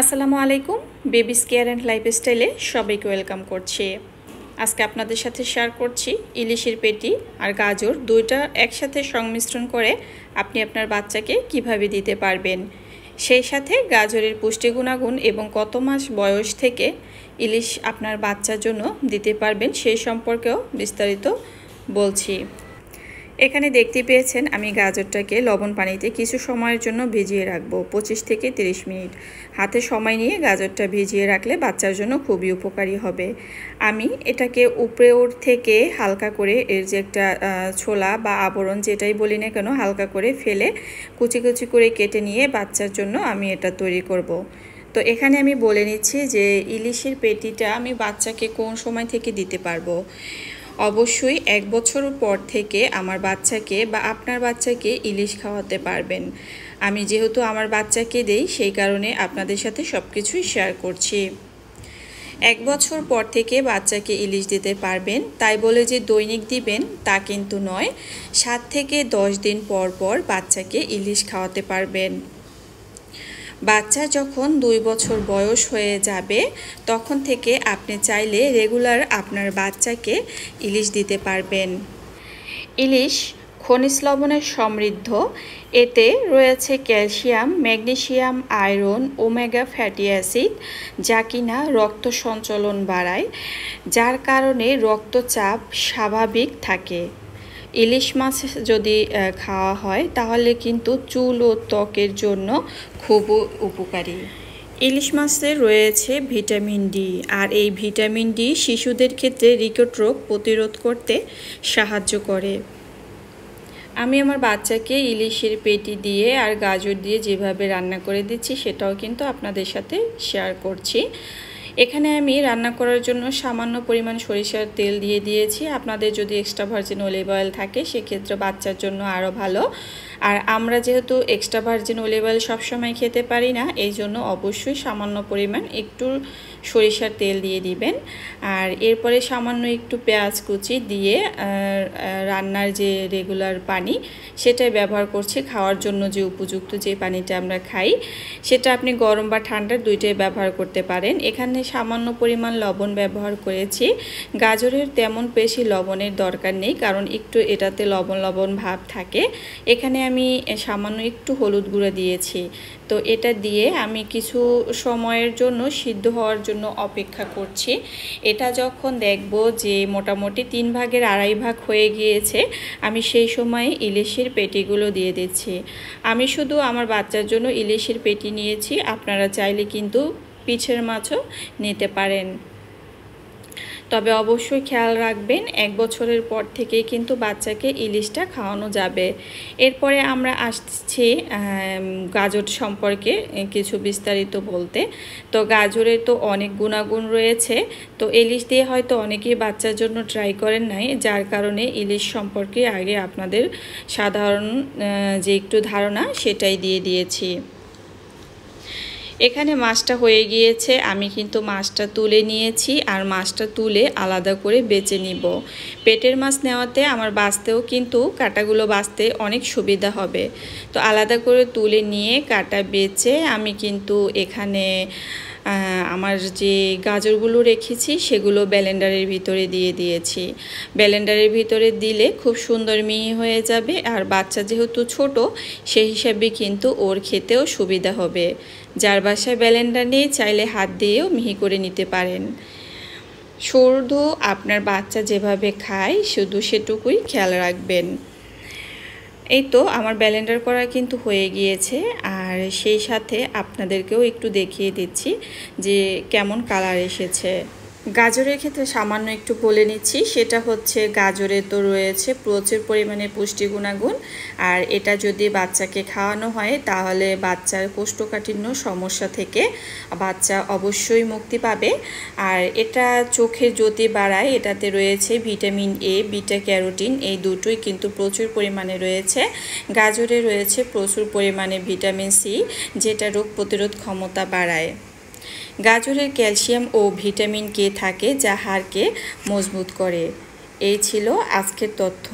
আসসালামু আলাইকুম। Babies care and লাইফস্টাইলে সবাইকে ওয়েলকাম করছি। আজকে আপনাদের সাথে শেয়ার করছি ইলিশের পেটি আর গাজর দুইটা একসাথে সংমিশ্রণ করে আপনি আপনার বাচ্চাকে কিভাবে দিতে পারবেন, সেই সাথে গাজরের পুষ্টি গুণাগুণ এবং কত মাস বয়স থেকে ইলিশ আপনার বাচ্চার জন্য দিতে পারবেন সেই সম্পর্কেও বিস্তারিত বলছি। এখানে দেখতে পেয়েছেন আমি গাজরটাকে লবণ পানিতে কিছু সময়ের জন্য ভিজিয়ে রাখবো, 25 থেকে 30 মিনিট। হাতে সময় নিয়ে গাজরটা ভিজিয়ে রাখলে বাচ্চার জন্য খুবই উপকারী হবে। আমি এটাকে উপরের থেকে হালকা করে এর যে একটা ছোলা বা আবরণ যেটাই বলি না কেন হালকা করে ফেলে কুচি কুচি করে কেটে নিয়ে বাচ্চার জন্য আমি এটা তৈরি করব। তো এখানে আমি বলে নিচ্ছি যে ইলিশের পেটিটা আমি বাচ্চাকে কোন সময় থেকে দিতে পারবো। অবশ্যই 1 বছর পর থেকে আমার বাচ্চাকে বা আপনার বাচ্চাকে ইলিশ খাওয়াতে পারবেন। আমি যেহেতু আমার বাচ্চাকে দেই সেই কারণে আপনাদের সাথে সব কিছুই শেয়ার করছি। 1 বছর পর থেকে বাচ্চাকে ইলিশ দিতে পারবেন, তাই বলে যে দৈনিক দিবেন তা কিন্তু নয়। 7 থেকে 10 দিন পর পর বাচ্চাকে ইলিশ খাওয়াতে পারবেন। বাচ্চা যখন 2 বছর বয়স হয়ে যাবে তখন থেকে আপনি চাইলে রেগুলার আপনার বাচ্চাকে ইলিশ দিতে পারবেন। ইলিশ খনিজ লবণে সমৃদ্ধ, এতে রয়েছে calcium, magnesium, iron, omega fatty acid, যা কিনা রক্ত সঞ্চালন বাড়ায়, যার কারণে রক্তচাপ স্বাভাবিক থাকে। ইলিশ মাছ যদি খাওয়া হয় তাহলে কিন্তু চুল ও ত্বকের জন্য খুব উপকারী। ইলিশ মাছে রয়েছে ভিটামিন ডি, আর এই ভিটামিন ডি শিশুদের ক্ষেত্রে রিকেট রোগ প্রতিরোধ করতে সাহায্য করে। আমি আমার বাচ্চাকে ইলিশের পেটি দিয়ে আর গাজর দিয়ে যেভাবে রান্না করে দিচ্ছি সেটাও কিন্তু আপনাদের সাথে শেয়ার করছি। এখানে আমি রান্না করার জন্য সামান্য পরিমাণ সরিষার তেল দিয়ে দিয়েছি। আপনাদের যদি এক্সট্রা ভার্জিন অলিভ অয়েল থাকে সেক্ষেত্রে বাচ্চার জন্য আরও ভালো। আর আমরা যেহেতু এক্সট্রা ভার্জিন অলিভ অয়েল সবসময় খেতে পারি না, এই জন্য অবশ্যই সামান্য পরিমাণ একটু সরিষার তেল দিয়ে দিবেন। আর এরপরে সামান্য একটু পেঁয়াজ কুচি দিয়ে রান্নার যে রেগুলার পানি সেটাই ব্যবহার করছি। খাওয়ার জন্য যে উপযুক্ত যে পানিটা আমরা খাই সেটা আপনি গরম বা ঠান্ডা দুইটাই ব্যবহার করতে পারেন। এখানে সামান্য পরিমাণ লবণ ব্যবহার করেছি। গাজরের তেমন বেশি লবণের দরকার নেই, কারণ একটু এটাতে লবণ লবণ ভাব থাকে। এখানে আমি সামান্য একটু হলুদ গুঁড়ো দিয়েছি। তো এটা দিয়ে আমি কিছু সময়ের জন্য সিদ্ধ হওয়ার জন্য অপেক্ষা করছি। এটা যখন দেখব যে মোটামুটি 3 ভাগের 2.5 ভাগ হয়ে গিয়েছে, আমি সেই সময় ইলিশের পেটিগুলো দিয়ে দিচ্ছি। আমি শুধু আমার বাচ্চার জন্য ইলিশের পেটি নিয়েছি, আপনারা চাইলে কিন্তু পিছের মাছও নিতে পারেন। তবে অবশ্যই খেয়াল রাখবেন 1 বছরের পর থেকেই কিন্তু বাচ্চাকে ইলিশটা খাওয়ানো যাবে। এরপরে আমরা আসছি গাজর সম্পর্কে কিছু বিস্তারিত বলতে। তো গাজরের তো অনেক গুণাগুণ রয়েছে, তো ইলিশ দিয়ে হয়তো অনেকেই বাচ্চার জন্য ট্রাই করেন নাই, যার কারণে ইলিশ সম্পর্কে আগে আপনাদের সাধারণ যে একটু ধারণা সেটাই দিয়ে দিয়েছি। এখানে মাছটা হয়ে গিয়েছে, আমি কিন্তু মাছটা তুলে নিয়েছি আর মাছটা তুলে আলাদা করে বেছে নিব। পেটের মাছ নেওয়াতে আমার বাছতেও কিন্তু কাঁটাগুলো বাছতে অনেক সুবিধা হবে। তো আলাদা করে তুলে নিয়ে কাঁটা বেছে আমি কিন্তু এখানে আমার যে গাজরগুলো রেখেছি সেগুলো ব্লেন্ডারের ভিতরে দিয়ে দিয়েছি। ব্লেন্ডারের ভিতরে দিলে খুব সুন্দর মিহি হয়ে যাবে, আর বাচ্চা যেহেতু ছোট সেই হিসাবে কিন্তু ওর খেতেও সুবিধা হবে। যার বাসায় ব্লেন্ডার নেই চাইলে হাত দিয়েও মিহি করে নিতে পারেন। শুধু আপনার বাচ্চা যেভাবে খায় শুধু সেটুকুই খেয়াল রাখবেন। এই তো আমার ব্লেন্ডার করা কিন্তু হয়ে গিয়েছে, আর সেই সাথে আপনাদেরকেও একটু দেখিয়ে দিচ্ছি যে কেমন কালার এসেছে। গাজরের ক্ষেত্রে সামান্য একটু বলে নিচ্ছি, সেটা হচ্ছে গাজরে তো রয়েছে প্রচুর পরিমাণে পুষ্টি গুণাগুণ, আর এটা যদি বাচ্চাকে খাওয়ানো হয় তাহলে বাচ্চার কোষ্ঠকাঠিন্য সমস্যা থেকে বাচ্চা অবশ্যই মুক্তি পাবে। আর এটা চোখের জ্যোতি বাড়ায়, এটাতে রয়েছে ভিটামিন এ, বিটা ক্যারোটিন, এই দুটোই কিন্তু প্রচুর পরিমাণে রয়েছে। গাজরে রয়েছে প্রচুর পরিমাণে ভিটামিন সি, যেটা রোগ প্রতিরোধ ক্ষমতা বাড়ায়। গাজরের ক্যালসিয়াম ও ভিটামিন কে থাকে, যা হাড়কে মজবুত করে। এই ছিল আজকের তথ্য।